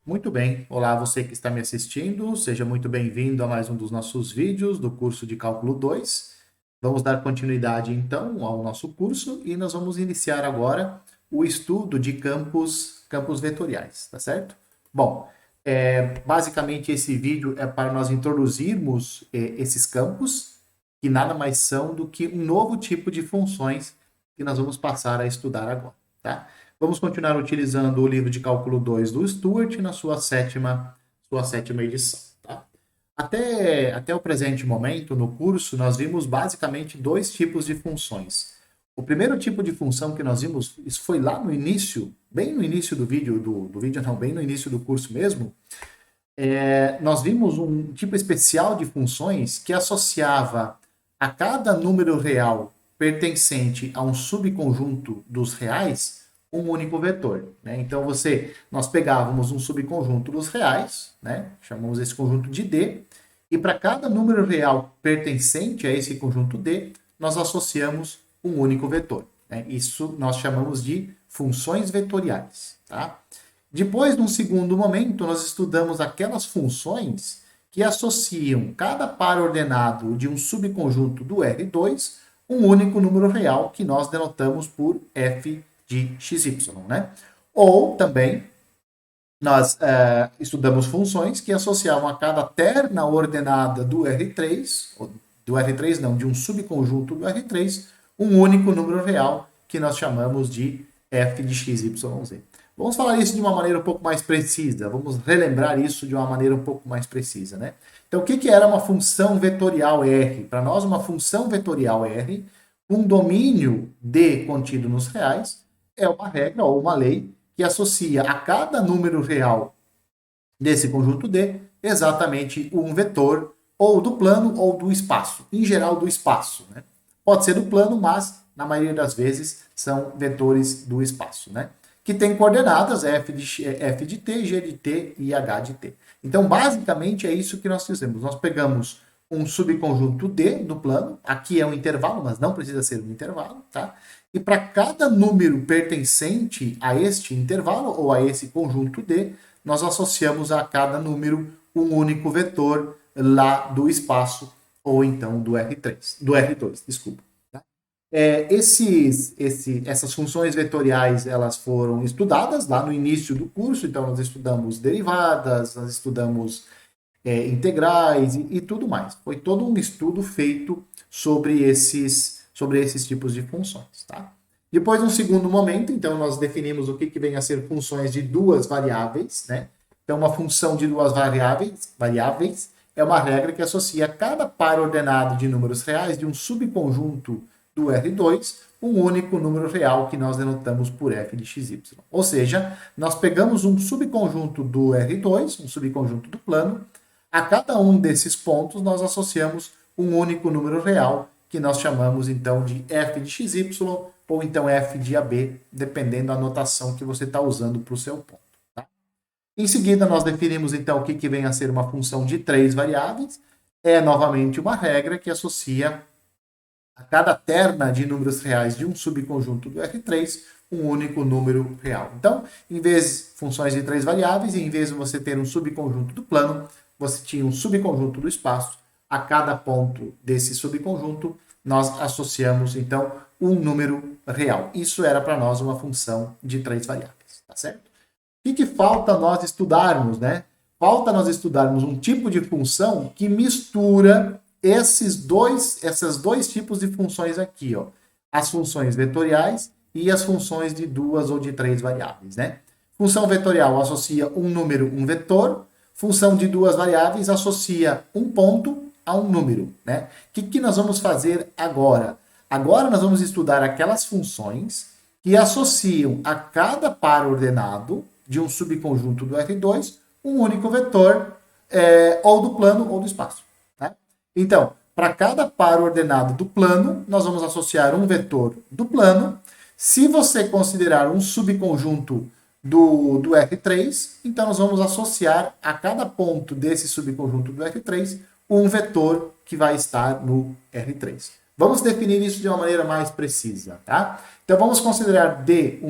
Muito bem. Olá, você que está me assistindo. Seja muito bem-vindo a mais um dos nossos vídeos do curso de Cálculo 2. Vamos dar continuidade, então, ao nosso curso e nós vamos iniciar agora o estudo de campos vetoriais, tá certo? Bom, basicamente esse vídeo é para nós introduzirmos esses campos, que nada mais são do que um novo tipo de funções que nós vamos passar a estudar agora, tá? Vamos continuar utilizando o livro de cálculo 2 do Stuart na sua sétima edição. Tá? Até o presente momento, no curso, nós vimos basicamente dois tipos de funções. O primeiro tipo de função que nós vimos, isso foi lá no início, bem no início do vídeo, bem no início do curso mesmo, nós vimos um tipo especial de funções que associava a cada número real pertencente a um subconjunto dos reais um único vetor. Né? Então, nós pegávamos um subconjunto dos reais, né? Chamamos esse conjunto de D, e para cada número real pertencente a esse conjunto D, nós associamos um único vetor. Né? Isso nós chamamos de funções vetoriais. Tá? Depois, num segundo momento, nós estudamos aquelas funções que associam cada par ordenado de um subconjunto do R2 um único número real que nós denotamos por f de xy, né? Ou também nós estudamos funções que associavam a cada terna ordenada do R3, de um subconjunto do R3, um único número real que nós chamamos de f de xyz. Vamos falar isso de uma maneira um pouco mais precisa, vamos relembrar isso de uma maneira um pouco mais precisa, né? Então, o que era uma função vetorial R? Para nós, uma função vetorial R, um domínio D contido nos reais, é uma regra ou uma lei que associa a cada número real desse conjunto D exatamente um vetor ou do plano ou do espaço, em geral do espaço, né? Pode ser do plano, mas na maioria das vezes são vetores do espaço, né? Que tem coordenadas f de t, g de t e h de t. Então, basicamente, é isso que nós fizemos. Nós pegamos um subconjunto D do plano, aqui é um intervalo, mas não precisa ser um intervalo, tá? E para cada número pertencente a este intervalo ou a esse conjunto D, nós associamos a cada número um único vetor lá do espaço ou então do R2, desculpa. Essas funções vetoriais elas foram estudadas lá no início do curso, então nós estudamos derivadas, nós estudamos integrais e tudo mais. Foi todo um estudo feito sobre esses tipos de funções. Tá? Depois, num segundo momento, então nós definimos o que vem a ser funções de duas variáveis. Né? Então, uma função de duas variáveis é uma regra que associa cada par ordenado de números reais de um subconjunto do R2, um único número real que nós denotamos por f de xy. Ou seja, nós pegamos um subconjunto do R2, um subconjunto do plano, a cada um desses pontos nós associamos um único número real que nós chamamos então de f de xy ou então f de ab, dependendo da notação que você está usando para o seu ponto. Tá? Em seguida, nós definimos então o que vem a ser uma função de três variáveis. É novamente uma regra que associa a cada terna de números reais de um subconjunto do R3, um único número real. Então, em vez de funções de três variáveis, em vez de você ter um subconjunto do plano, você tinha um subconjunto do espaço. A cada ponto desse subconjunto, nós associamos, então, um número real. Isso era para nós uma função de três variáveis, tá certo? O que falta nós estudarmos, né? Falta nós estudarmos um tipo de função que mistura esses dois tipos de funções aqui, ó. As funções vetoriais e as funções de duas ou de três variáveis, né? Função vetorial associa um número, um vetor. Função de duas variáveis associa um ponto a um número, né? O que nós vamos fazer agora? Agora nós vamos estudar aquelas funções que associam a cada par ordenado de um subconjunto do R2 um único vetor ou do plano ou do espaço. Tá? Então, para cada par ordenado do plano, nós vamos associar um vetor do plano. Se você considerar um subconjunto do R3, então nós vamos associar a cada ponto desse subconjunto do R3 um vetor que vai estar no R3. Vamos definir isso de uma maneira mais precisa, tá? Então vamos considerar D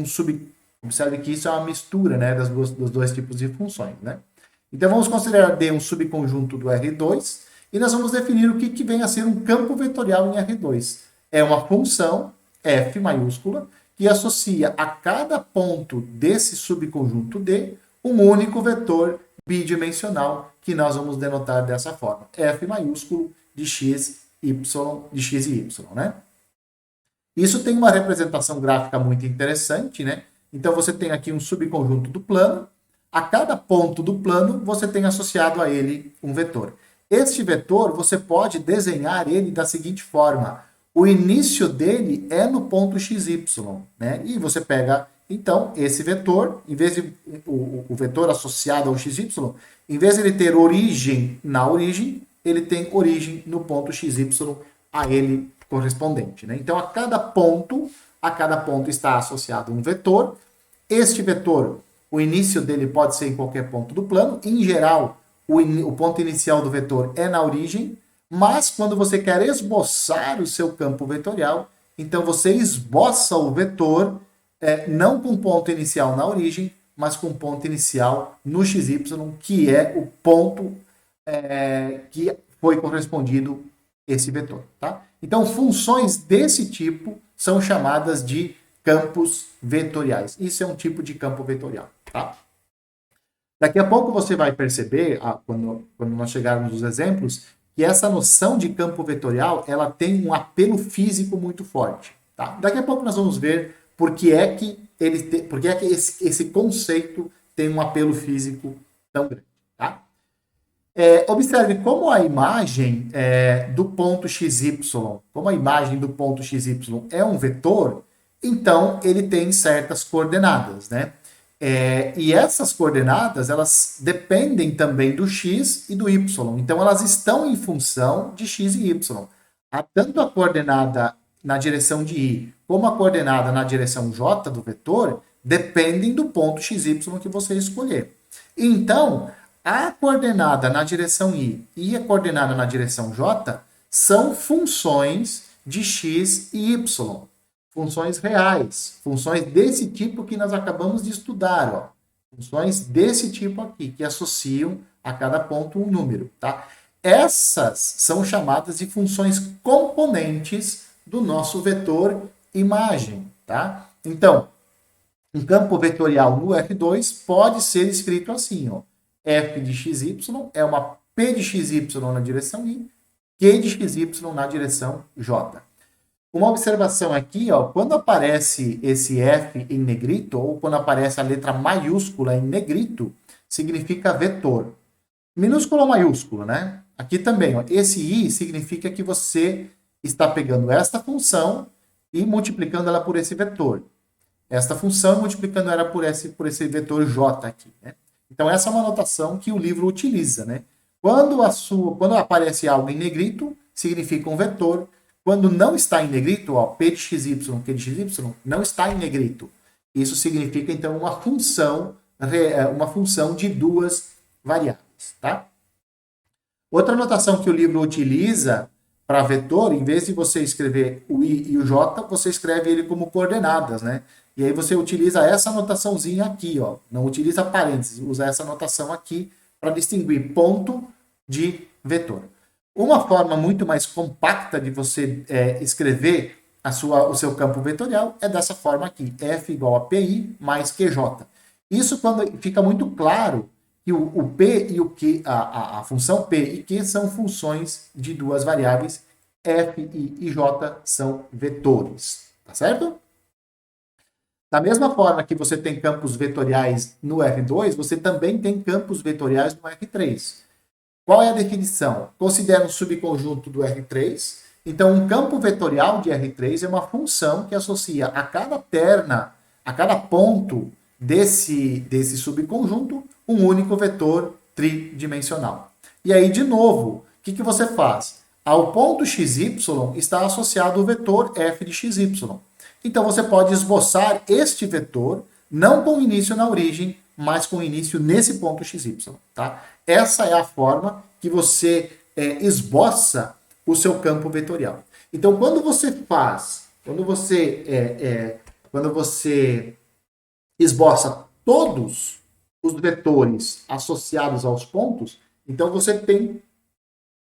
Observe que isso é uma mistura, né, dos dois tipos de funções, né? Então vamos considerar D um subconjunto do R2 e nós vamos definir o que vem a ser um campo vetorial em R2. É uma função F maiúscula que associa a cada ponto desse subconjunto D um único vetor bidimensional que nós vamos denotar dessa forma. F maiúsculo de x, y, de x e y, né? Isso tem uma representação gráfica muito interessante, né? Então você tem aqui um subconjunto do plano. A cada ponto do plano você tem associado a ele um vetor. Este vetor você pode desenhar ele da seguinte forma: o início dele é no ponto xy, né? E você pega então esse vetor, em vez de o vetor associado ao xy, em vez de ele ter origem na origem, ele tem origem no ponto xy a ele correspondente, né? Então a cada ponto está associado um vetor. Este vetor, o início dele pode ser em qualquer ponto do plano. Em geral, o ponto inicial do vetor é na origem, mas quando você quer esboçar o seu campo vetorial, então você esboça o vetor não com ponto inicial na origem, mas com ponto inicial no xy, que é o ponto que foi correspondido esse vetor, tá? Então, funções desse tipo são chamadas de campos vetoriais. Isso é um tipo de campo vetorial, tá? Daqui a pouco você vai perceber, quando nós chegarmos nos exemplos, que essa noção de campo vetorial, ela tem um apelo físico muito forte, tá? Daqui a pouco nós vamos ver por que é que esse conceito tem um apelo físico tão grande, tá? Observe como a imagem do ponto xy, como a imagem do ponto xy é um vetor, então ele tem certas coordenadas, né? E essas coordenadas, elas dependem também do x e do y. Então, elas estão em função de x e y. Tanto a coordenada na direção de i, como a coordenada na direção j do vetor, dependem do ponto xy que você escolher. Então, a coordenada na direção i e a coordenada na direção j são funções de x e y. Funções reais, funções desse tipo que nós acabamos de estudar, ó. Funções desse tipo aqui, que associam a cada ponto um número, tá? Essas são chamadas de funções componentes do nosso vetor imagem, tá? Então, um campo vetorial no F2 pode ser escrito assim, ó. F de xy é uma P de xy na direção i, Q de xy na direção j. Uma observação aqui, ó, quando aparece esse F em negrito, ou quando aparece a letra maiúscula em negrito, significa vetor. Minúsculo ou maiúsculo, né? Aqui também, ó, esse I significa que você está pegando esta função e multiplicando ela por esse vetor. Esta função multiplicando ela por esse vetor J aqui, né? Então, essa é uma notação que o livro utiliza, né? Quando aparece algo em negrito, significa um vetor. Quando não está em negrito, ó, P de xy, Q de xy, não está em negrito. Isso significa, então, uma função de duas variáveis, tá? Outra notação que o livro utiliza para vetor, em vez de você escrever o i e o j, você escreve ele como coordenadas, né? E aí você utiliza essa notaçãozinha aqui, ó. Não utiliza parênteses, usa essa notação aqui para distinguir ponto de vetor. Uma forma muito mais compacta de você escrever o seu campo vetorial é dessa forma aqui, F igual a PI mais QJ. Isso quando fica muito claro que o P e o Q, a função P e Q são funções de duas variáveis, F e J são vetores, tá certo? Da mesma forma que você tem campos vetoriais no R2, você também tem campos vetoriais no R3. Qual é a definição? Considera um subconjunto do R3. Então, um campo vetorial de R3 é uma função que associa a cada terna, a cada ponto desse subconjunto, um único vetor tridimensional. E aí, de novo, o que você faz? Ao ponto xy está associado o vetor f de xy. Então, você pode esboçar este vetor, não com início na origem, mas com início nesse ponto xy, tá? Essa é a forma que você esboça o seu campo vetorial. Então, quando você esboça todos os vetores associados aos pontos, então você tem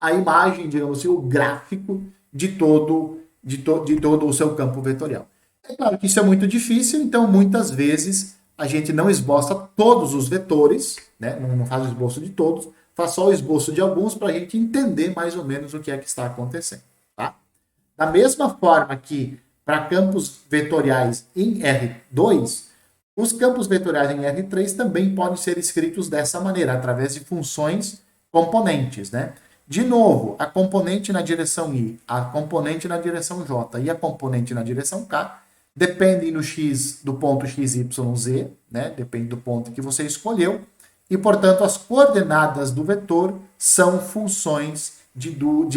a imagem, digamos assim, o gráfico de todo o seu campo vetorial. É claro que isso é muito difícil, então muitas vezes a gente não esboça todos os vetores, né? Não faz o esboço de todos, faz só o esboço de alguns para a gente entender mais ou menos o que é que está acontecendo. Tá? Da mesma forma que para campos vetoriais em R2, os campos vetoriais em R3 também podem ser escritos dessa maneira, através de funções componentes, né? De novo, a componente na direção I, a componente na direção J e a componente na direção K dependem no x do ponto x, y, z, né? Depende do ponto que você escolheu. E, portanto, as coordenadas do vetor são funções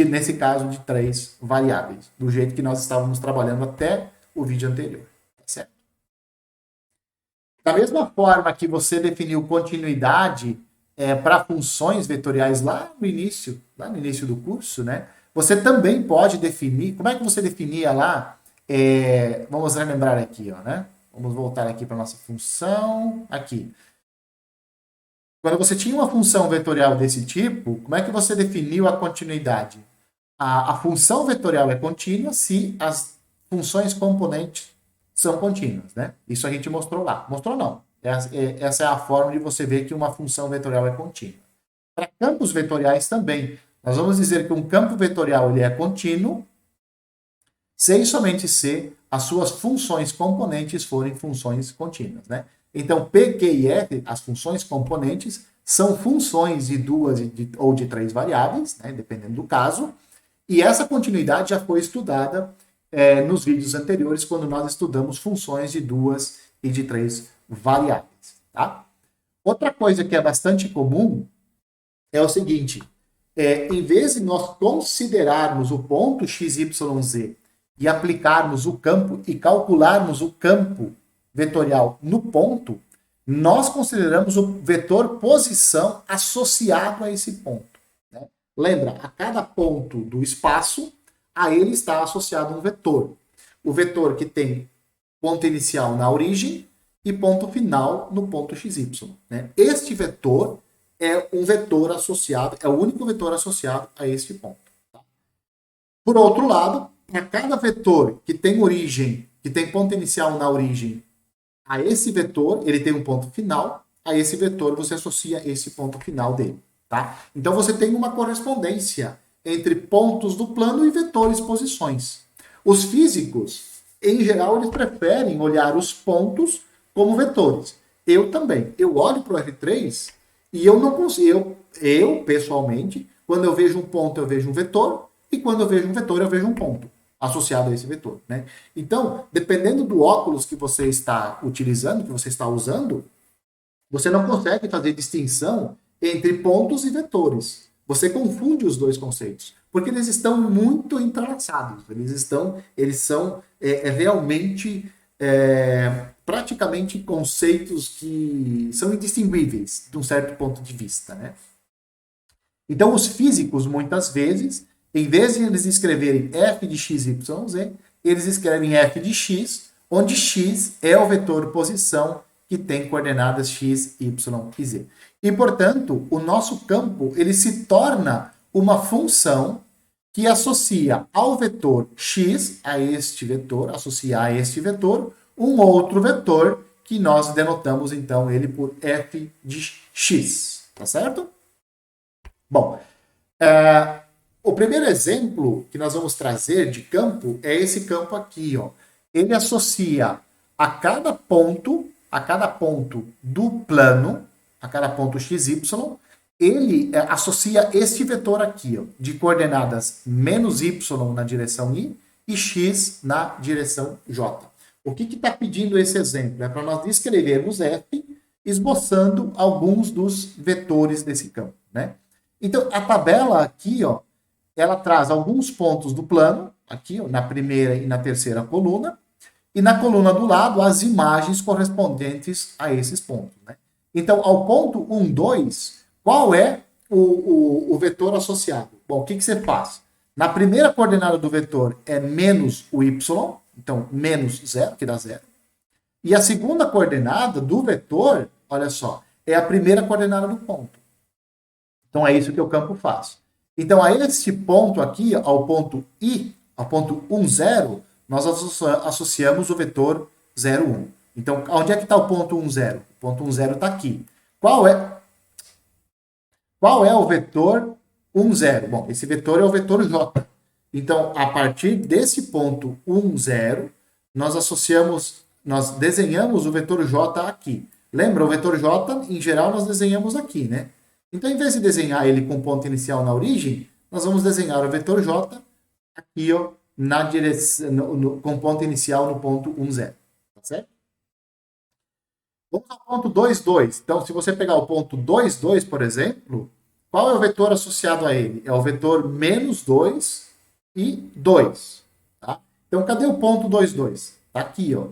nesse caso, de 3 variáveis, do jeito que nós estávamos trabalhando até o vídeo anterior. Certo? Da mesma forma que você definiu continuidade para funções vetoriais lá no início do curso, né? Você também pode definir, como é que você definia lá? Vamos relembrar aqui, ó, né? Vamos voltar aqui para nossa função, aqui. Quando você tinha uma função vetorial desse tipo, como é que você definiu a continuidade? A função vetorial é contínua se as funções componentes são contínuas, né? Isso a gente mostrou lá. Mostrou não. Essa é a forma de você ver que uma função vetorial é contínua. Para campos vetoriais também, nós vamos dizer que um campo vetorial ele é contínuo se e somente se as suas funções componentes forem funções contínuas, né? Então, P, Q e F, as funções componentes, são funções de duas ou de três variáveis, né? Dependendo do caso, e essa continuidade já foi estudada nos vídeos anteriores, quando nós estudamos funções de duas e de três variáveis. Tá? Outra coisa que é bastante comum é o seguinte, em vez de nós considerarmos o ponto x, y, z e aplicarmos o campo e calcularmos o campo vetorial no ponto, nós consideramos o vetor posição associado a esse ponto. Né? Lembra, a cada ponto do espaço, a ele está associado um vetor. O vetor que tem ponto inicial na origem e ponto final no ponto xy. Né? Este vetor é um vetor associado, é o único vetor associado a este ponto. Tá? Por outro lado, para cada vetor que tem origem, que tem ponto inicial na origem, a esse vetor, ele tem um ponto final, a esse vetor você associa esse ponto final dele. Tá? Então você tem uma correspondência entre pontos do plano e vetores posições. Os físicos, em geral, eles preferem olhar os pontos como vetores. Eu também. Eu olho para o R3 e eu não consigo. Eu, pessoalmente, quando eu vejo um ponto, eu vejo um vetor, e quando eu vejo um vetor, eu vejo um ponto associado a esse vetor. Né? Então, dependendo do óculos que você está utilizando, que você está usando, você não consegue fazer distinção entre pontos e vetores. Você confunde os dois conceitos, porque eles estão muito entrelaçados. Eles são realmente praticamente conceitos que são indistinguíveis de um certo ponto de vista, né? Então, os físicos, muitas vezes, em vez de eles escreverem f de x, y, z, eles escrevem f de x, onde x é o vetor posição que tem coordenadas x, y e z. E, portanto, o nosso campo ele se torna uma função que associa ao vetor x, a este vetor, associa a este vetor, um outro vetor que nós denotamos, então, ele por f de x. Tá certo? Bom, o primeiro exemplo que nós vamos trazer de campo é esse campo aqui. Ó. Ele associa a cada ponto do plano, a cada ponto xy, ele associa este vetor aqui, ó, de coordenadas menos y na direção i e x na direção j. O que está pedindo esse exemplo? É para nós descrevermos f esboçando alguns dos vetores desse campo. Né? Então, a tabela aqui, ó, ela traz alguns pontos do plano, aqui ó, na primeira e na terceira coluna, e na coluna do lado as imagens correspondentes a esses pontos. Né? Então, ao ponto 1, 2, qual é o vetor associado? Bom, o que você faz? Na primeira coordenada do vetor é menos o y, então menos 0, que dá 0. E a segunda coordenada do vetor, olha só, é a primeira coordenada do ponto. Então é isso que o campo faz. Então a esse ponto aqui, ao ponto I, ao ponto 1, 0, nós associamos o vetor 0, 1. Então, onde é que está o ponto 1, 0? O ponto 1, 0 está aqui. Qual é o vetor 1, 0? Bom, esse vetor é o vetor J. Então, a partir desse ponto 1, 0, nós desenhamos o vetor J aqui. Lembra, o vetor J, em geral, nós desenhamos aqui, né? Então, em vez de desenhar ele com ponto inicial na origem, nós vamos desenhar o vetor J aqui, ó, na direção, com ponto inicial no ponto 1, 0. Tá certo? Vamos ao ponto 2, 2. Então, se você pegar o ponto 2, 2, por exemplo, qual é o vetor associado a ele? É o vetor menos 2 e 2. Tá? Então, cadê o ponto 2, 2? Está aqui, ó.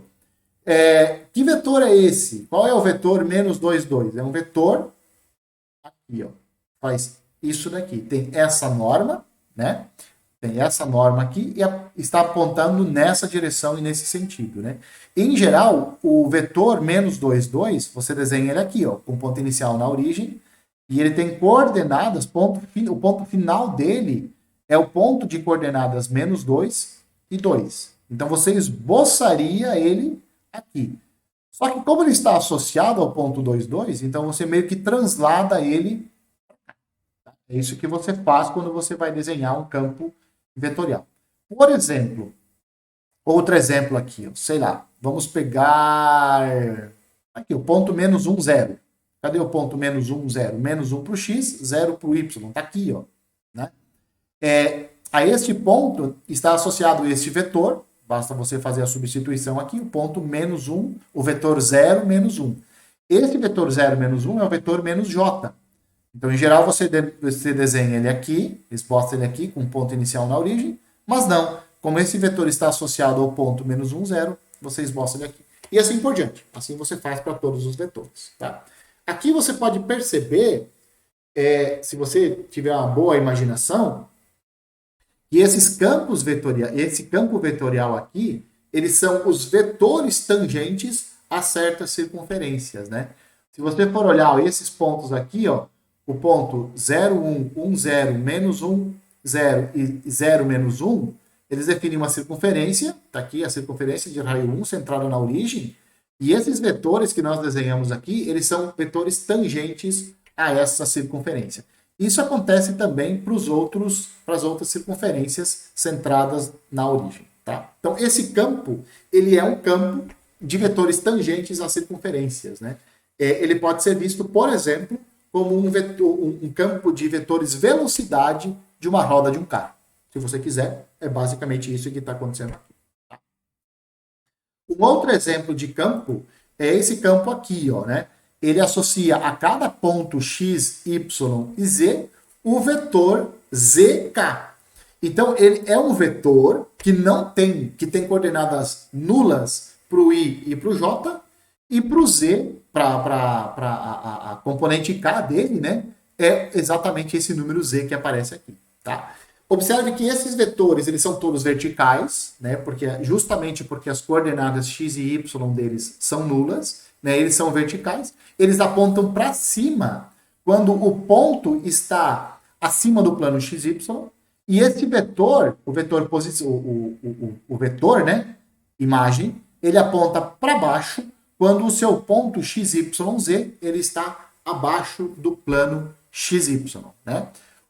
Que vetor é esse? Qual é o vetor menos 2, 2? É um vetor aqui, ó. Faz isso daqui. Tem essa norma, né? Tem essa norma aqui e está apontando nessa direção e nesse sentido, né? Em geral, o vetor menos 2, 2, você desenha ele aqui, ó, com ponto inicial na origem, e ele tem coordenadas, o ponto final dele é o ponto de coordenadas menos 2 e 2. Então, você esboçaria ele aqui. Só que como ele está associado ao ponto 2, 2, então você meio que translada ele. É isso que você faz quando você vai desenhar um campo vetorial. Por exemplo, outro exemplo aqui, ó, sei lá, vamos pegar aqui o ponto menos 1, 0. Cadê o ponto menos 1, 0? Menos 1 para o x, 0 para o y. Está aqui, ó. Né? A este ponto está associado este vetor, basta você fazer a substituição aqui, o ponto menos 1, o vetor 0, menos 1. Esse vetor 0, menos 1 é o vetor menos j. Então, em geral, você desenha ele aqui, esboça ele aqui, com um ponto inicial na origem, mas não, como esse vetor está associado ao ponto menos 1, 0, você esboça ele aqui. E assim por diante. Assim você faz para todos os vetores. Tá? Aqui você pode perceber, se você tiver uma boa imaginação, que esses campos vetoriais, esse campo vetorial aqui, eles são os vetores tangentes a certas circunferências, né? Se você for olhar ó, esses pontos aqui, ó, o ponto 0, 1, 1, 0, menos 1, 0 e 0, menos 1, eles definem uma circunferência, está aqui a circunferência de raio 1 centrada na origem, e esses vetores que nós desenhamos aqui, eles são vetores tangentes a essa circunferência. Isso acontece também para as outras circunferências centradas na origem. Tá? Então, esse campo, ele é um campo de vetores tangentes a circunferências. Né? Ele pode ser visto, por exemplo, como um campo de vetores velocidade de uma roda de um carro. Se você quiser, é basicamente isso que está acontecendo aqui. Tá? Um outro exemplo de campo é esse campo aqui, ó, né? Ele associa a cada ponto x, y e z o vetor zk. Então, ele é um vetor que tem coordenadas nulas para o i e para o j, e para o z, para a componente k dele, né, é exatamente esse número z que aparece aqui. Tá? Observe que esses vetores eles são todos verticais, né, justamente porque as coordenadas x e y deles são nulas, né, eles são verticais, eles apontam para cima quando o ponto está acima do plano xy, e esse vetor, o vetor, né, imagem, ele aponta para baixo quando o seu ponto xyz ele está abaixo do plano xy. Né?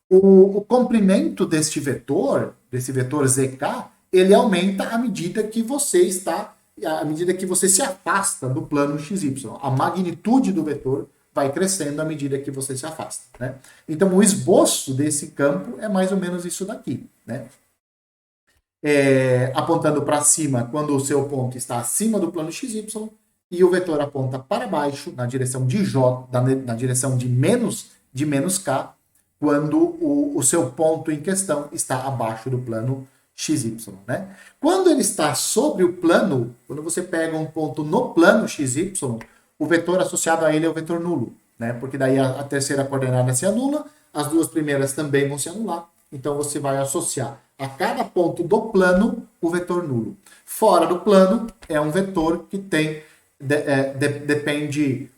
O comprimento desse vetor zk, ele aumenta à medida que você se afasta do plano xy. A magnitude do vetor vai crescendo à medida que você se afasta. Né? Então, o esboço desse campo é mais ou menos isso daqui. Né? Apontando para cima quando o seu ponto está acima do plano xy, e o vetor aponta para baixo na direção de j, na direção de menos k, quando o seu ponto em questão está abaixo do plano xy. Né? Quando ele está sobre o plano, quando você pega um ponto no plano xy, o vetor associado a ele é o vetor nulo, né? Porque daí a terceira coordenada se anula, as duas primeiras também vão se anular, então você vai associar a cada ponto do plano o vetor nulo. Fora do plano é um vetor que tem depende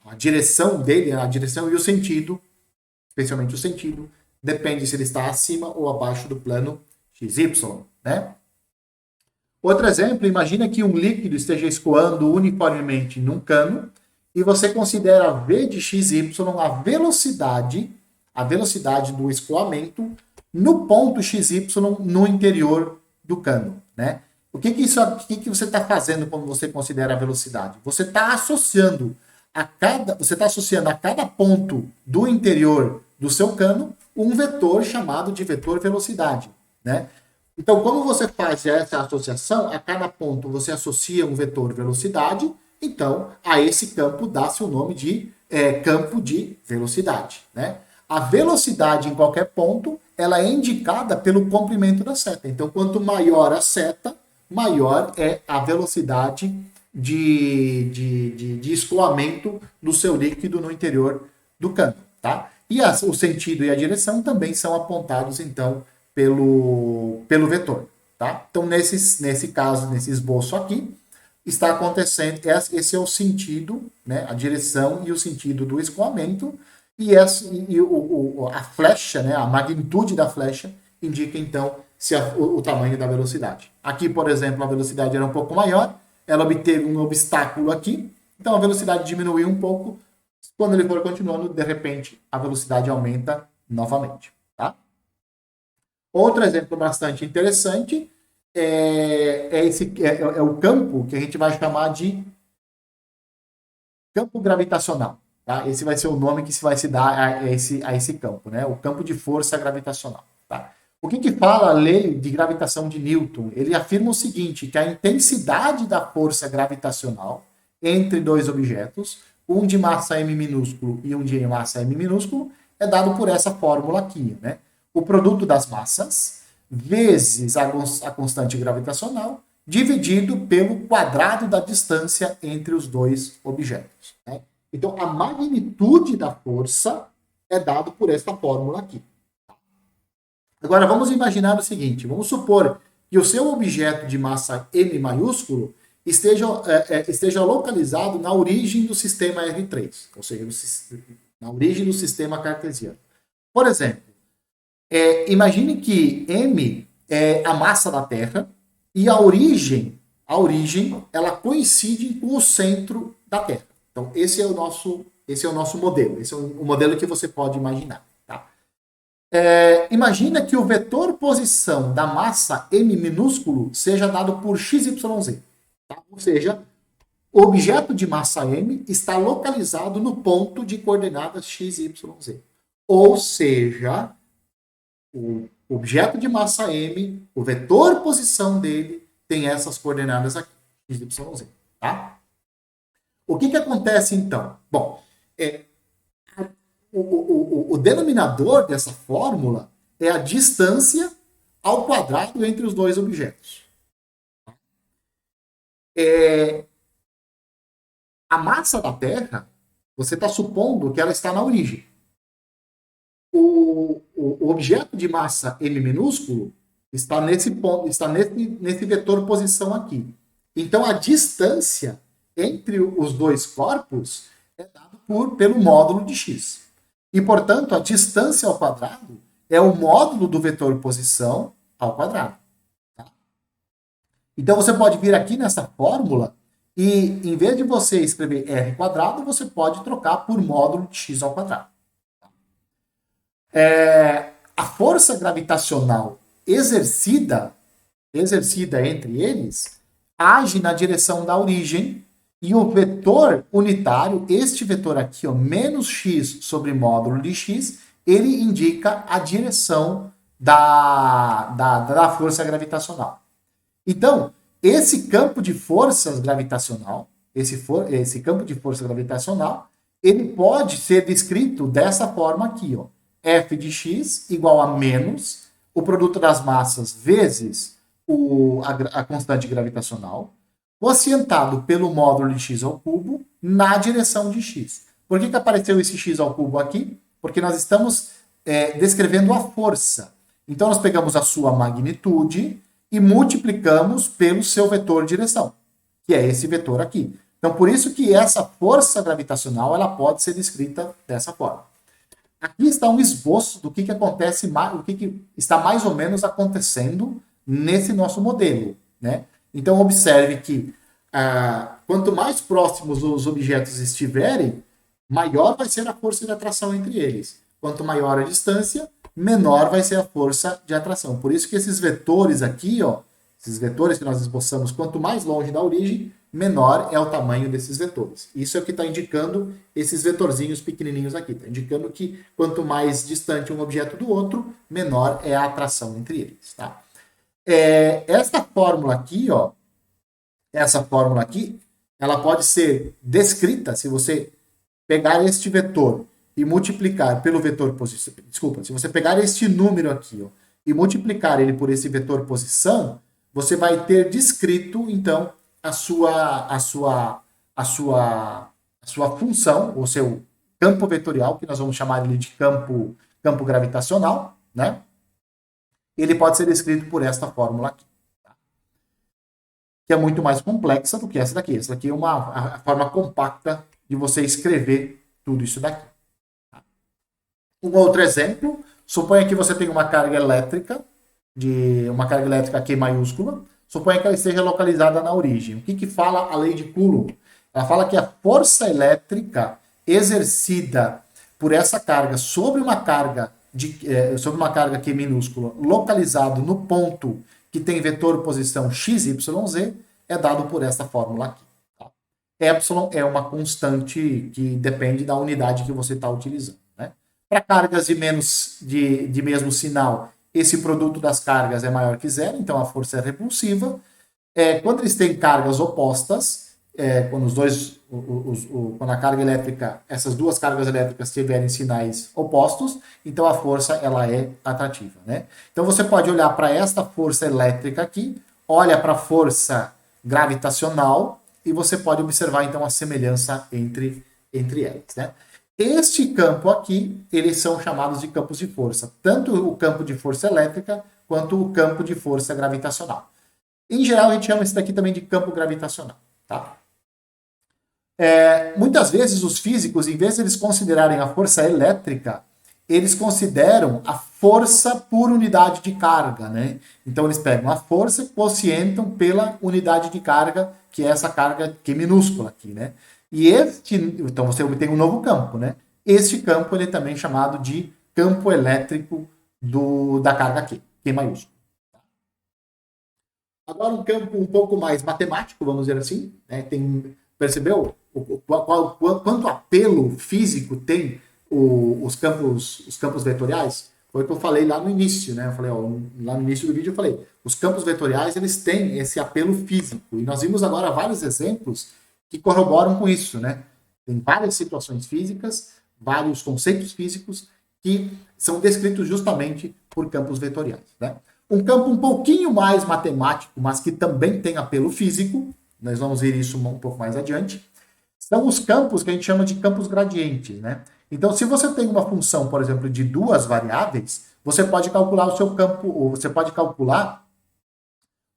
a direção dele, a direção e o sentido, especialmente o sentido, depende se ele está acima ou abaixo do plano XY, né? Outro exemplo, imagina que um líquido esteja escoando uniformemente num cano e você considera V de XY a velocidade do escoamento no ponto XY no interior do cano, né? O que que você está fazendo quando você considera a velocidade? Você está associando a cada ponto do interior do seu cano um vetor chamado de vetor velocidade, né? Então, como você faz essa associação, a cada ponto você associa um vetor velocidade, então a esse campo dá-se o nome de campo de velocidade, né? A velocidade em qualquer ponto, ela é indicada pelo comprimento da seta. Então, quanto maior a seta, maior é a velocidade de escoamento do seu líquido no interior do cano, tá? E o sentido e a direção também são apontados, então, pelo vetor, tá? Então, nesse caso, nesse esboço aqui, está acontecendo, esse é o sentido, né? A direção e o sentido do escoamento, a flecha, né? A magnitude da flecha indica, então, o tamanho da velocidade. Aqui, por exemplo, a velocidade era um pouco maior, ela obteve um obstáculo aqui, então a velocidade diminuiu um pouco. Quando ele for continuando, de repente, a velocidade aumenta novamente. Tá? Outro exemplo bastante interessante é o campo que a gente vai chamar de campo gravitacional. Tá? Esse vai ser o nome que vai se dar a esse campo, né? O campo de força gravitacional. Tá? O que fala a lei de gravitação de Newton? Ele afirma o seguinte, que a intensidade da força gravitacional entre dois objetos, um de massa m minúsculo e um de massa m minúsculo, é dado por essa fórmula aqui, né? O produto das massas vezes a constante gravitacional dividido pelo quadrado da distância entre os dois objetos. Né? Então, a magnitude da força é dado por esta fórmula aqui. Agora, vamos imaginar o seguinte. Vamos supor que o seu objeto de massa M maiúsculo esteja localizado na origem do sistema R3, ou seja, na origem do sistema cartesiano. Por exemplo, imagine que M é a massa da Terra e a origem ela coincide com o centro da Terra. Então, esse é o nosso modelo. Esse é o modelo que você pode imaginar. Tá? Imagina que o vetor posição da massa M minúsculo seja dado por XYZ. Tá? Ou seja, o objeto de massa M está localizado no ponto de coordenadas XYZ. Ou seja, o objeto de massa M, o vetor posição dele, tem essas coordenadas aqui, XYZ. Tá? O que acontece então? Bom, o denominador dessa fórmula é a distância ao quadrado entre os dois objetos. A massa da Terra, você está supondo que ela está na origem. O objeto de massa m minúsculo está nesse ponto, está nesse vetor posição aqui. Então, a distância entre os dois corpos é dado pelo módulo de x. E, portanto, a distância ao quadrado é o módulo do vetor posição ao quadrado. Tá? Então, você pode vir aqui nessa fórmula e, em vez de você escrever r quadrado, você pode trocar por módulo de x ao quadrado. A força gravitacional exercida entre eles age na direção da origem e o vetor unitário, este vetor aqui, ó, menos x sobre módulo de x, ele indica a direção da força gravitacional. Então, esse campo de forças gravitacional, esse campo de força gravitacional, ele pode ser descrito dessa forma aqui, ó. F de x igual a menos o produto das massas vezes a constante gravitacional, quocientado pelo módulo de x ao cubo na direção de x. Por que apareceu esse x ao cubo aqui? Porque nós estamos descrevendo a força. Então, nós pegamos a sua magnitude e multiplicamos pelo seu vetor direção. que é esse vetor aqui. Então, por isso que essa força gravitacional ela pode ser descrita dessa forma. Aqui está um esboço do que acontece, o que está mais ou menos acontecendo nesse nosso modelo, né? Então, observe que quanto mais próximos os objetos estiverem, maior vai ser a força de atração entre eles. Quanto maior a distância, menor vai ser a força de atração. Por isso que esses vetores aqui, ó, esses vetores que nós esboçamos, quanto mais longe da origem, menor é o tamanho desses vetores. Isso é o que está indicando esses vetorzinhos pequenininhos aqui. Está indicando que quanto mais distante um objeto do outro, menor é a atração entre eles. Tá? Essa fórmula aqui, ó, ela pode ser descrita se você pegar este vetor e multiplicar pelo vetor posição. Desculpa, se você pegar este número aqui, ó, e multiplicar ele por esse vetor posição, você vai ter descrito, então, a sua função, o seu campo vetorial, que nós vamos chamar ele de campo gravitacional, né? Ele pode ser descrito por esta fórmula aqui, tá? Que é muito mais complexa do que essa daqui. Essa daqui é a forma compacta de você escrever tudo isso daqui. Tá? Um outro exemplo, suponha que você tem uma carga elétrica, Q maiúscula, suponha que ela esteja localizada na origem. O que fala a lei de Coulomb? Ela fala que a força elétrica exercida por essa carga sobre uma carga Q minúscula localizado no ponto que tem vetor posição x, y, z é dado por essa fórmula aqui. Tá? Epsilon é uma constante que depende da unidade que você está utilizando. Né? Para cargas de mesmo sinal, esse produto das cargas é maior que zero, então a força é repulsiva. Quando eles têm cargas opostas, quando a carga elétrica, essas duas cargas elétricas tiverem sinais opostos, então a força ela é atrativa, né? Então você pode olhar para esta força elétrica aqui, olha para a força gravitacional e você pode observar então a semelhança entre elas, né? Este campo aqui, eles são chamados de campos de força, tanto o campo de força elétrica quanto o campo de força gravitacional. Em geral, a gente chama isso daqui também de campo gravitacional. Tá? Muitas vezes os físicos, em vez de eles considerarem a força elétrica, eles consideram a força por unidade de carga. Né? Então eles pegam a força e quocientam pela unidade de carga, que é essa carga que é minúscula aqui. Né? Então você obtém um novo campo. Né? Este campo ele é também chamado de campo elétrico da carga Q maiúsculo. Agora um campo um pouco mais matemático, vamos dizer assim. Né? Percebeu quanto apelo físico tem os campos vetoriais? Foi o que eu falei lá no início. Né? Eu falei, lá no início do vídeo eu falei, os campos vetoriais eles têm esse apelo físico. E nós vimos agora vários exemplos que corroboram com isso. Né? Tem várias situações físicas, vários conceitos físicos que são descritos justamente por campos vetoriais. Né? Um campo um pouquinho mais matemático, mas que também tem apelo físico, nós vamos ver isso um pouco mais adiante, são os campos que a gente chama de campos gradientes. Né? Então, se você tem uma função, por exemplo, de duas variáveis, você pode calcular o seu campo, ou você pode calcular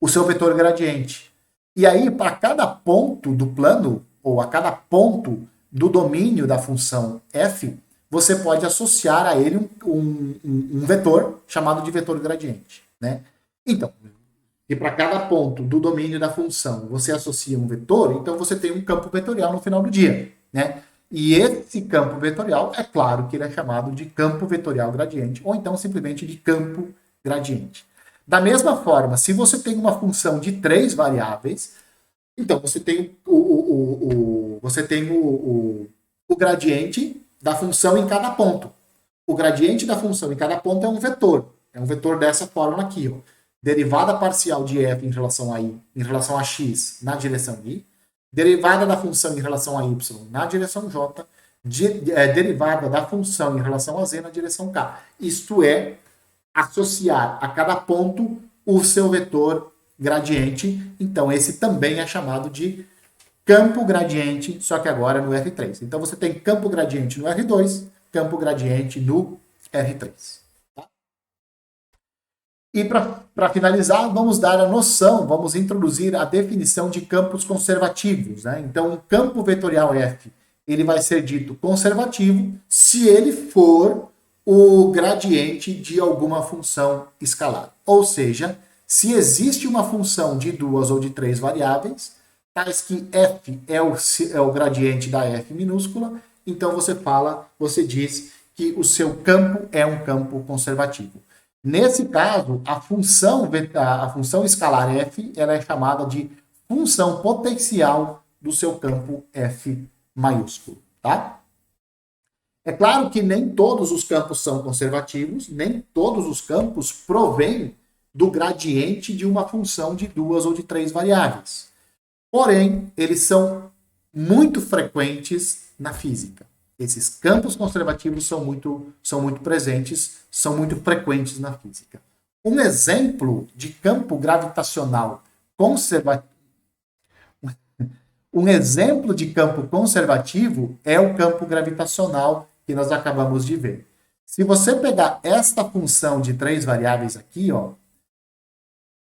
o seu vetor gradiente. E aí, para cada ponto do plano, ou a cada ponto do domínio da função f, você pode associar a ele um vetor chamado de vetor gradiente. Né? Então, e para cada ponto do domínio da função você associa um vetor, então você tem um campo vetorial no final do dia. Né? E esse campo vetorial, é claro que ele é chamado de campo vetorial gradiente, ou então simplesmente de campo gradiente. Da mesma forma, se você tem uma função de 3 variáveis, então você tem o gradiente da função em cada ponto. O gradiente da função em cada ponto é um vetor. É um vetor dessa forma aqui. Ó. Derivada parcial de f em relação a y, em relação a x na direção y. Derivada da função em relação a y na direção j. Derivada da função em relação a z na direção k. Isto é, associar a cada ponto o seu vetor gradiente. Então, esse também é chamado de campo gradiente, só que agora no R3. Então, você tem campo gradiente no R2, campo gradiente no R3. Tá? E para finalizar, vamos dar a noção, vamos introduzir a definição de campos conservativos, né? Então, o campo vetorial F, ele vai ser dito conservativo se ele for o gradiente de alguma função escalar. Ou seja, se existe uma função de 2 ou de 3 variáveis, tais que f é o gradiente da f minúscula, então você diz que o seu campo é um campo conservativo. Nesse caso, a função escalar f ela é chamada de função potencial do seu campo f maiúsculo, tá? É claro que nem todos os campos são conservativos, nem todos os campos provêm do gradiente de uma função de 2 ou de 3 variáveis. Porém, eles são muito frequentes na física. Esses campos conservativos são muito presentes, são muito frequentes na física. Um exemplo de campo gravitacional conservativo, um exemplo de campo conservativo é o campo gravitacional que nós acabamos de ver. Se você pegar esta função de 3 variáveis aqui, ó,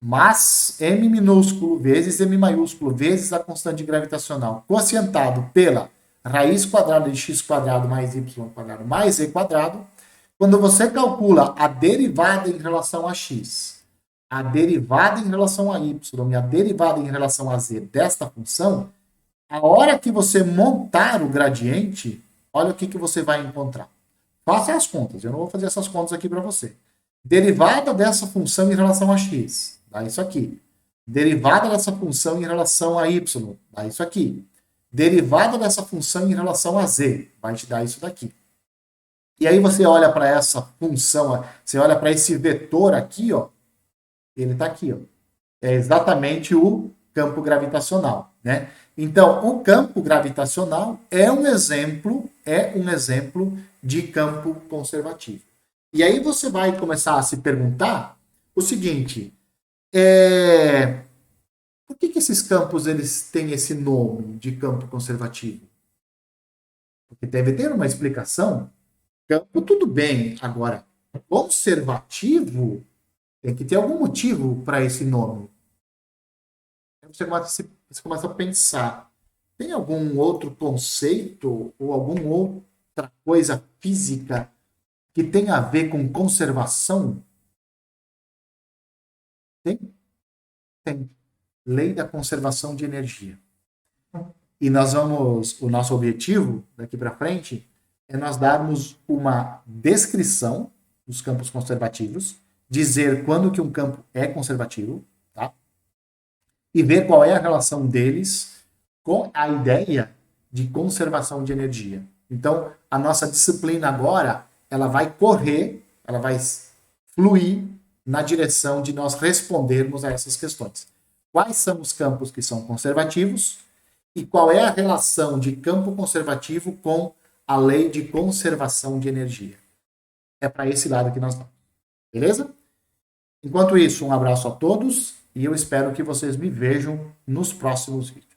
mas m minúsculo vezes m maiúsculo vezes a constante gravitacional, quocientado pela raiz quadrada de x quadrado mais y quadrado mais z quadrado, quando você calcula a derivada em relação a x, a derivada em relação a y e a derivada em relação a z desta função, a hora que você montar o gradiente, olha o que você vai encontrar. Faça as contas, eu não vou fazer essas contas aqui para você. Derivada dessa função em relação a x, dá isso aqui. Derivada dessa função em relação a y, dá isso aqui. Derivada dessa função em relação a z, vai te dar isso daqui. E aí você olha para essa função, você olha para esse vetor aqui, ó, ele está aqui, ó. É exatamente o campo gravitacional, né? Então, o campo gravitacional é um exemplo de campo conservativo. E aí você vai começar a se perguntar o seguinte: por que esses campos eles têm esse nome de campo conservativo? Porque deve ter uma explicação. Campo, tudo bem. Agora, conservativo tem que ter algum motivo para esse nome. Você começa a pensar, tem algum outro conceito ou alguma outra coisa física que tem a ver com conservação? Tem? Tem. Lei da conservação de energia. E o nosso objetivo daqui para frente é nós darmos uma descrição dos campos conservativos, dizer quando que um campo é conservativo, tá? E ver qual é a relação deles com a ideia de conservação de energia. Então, a nossa disciplina agora, ela vai correr, ela vai fluir na direção de nós respondermos a essas questões. Quais são os campos que são conservativos e qual é a relação de campo conservativo com a lei de conservação de energia? É para esse lado que nós vamos. Beleza? Enquanto isso, um abraço a todos e eu espero que vocês me vejam nos próximos vídeos.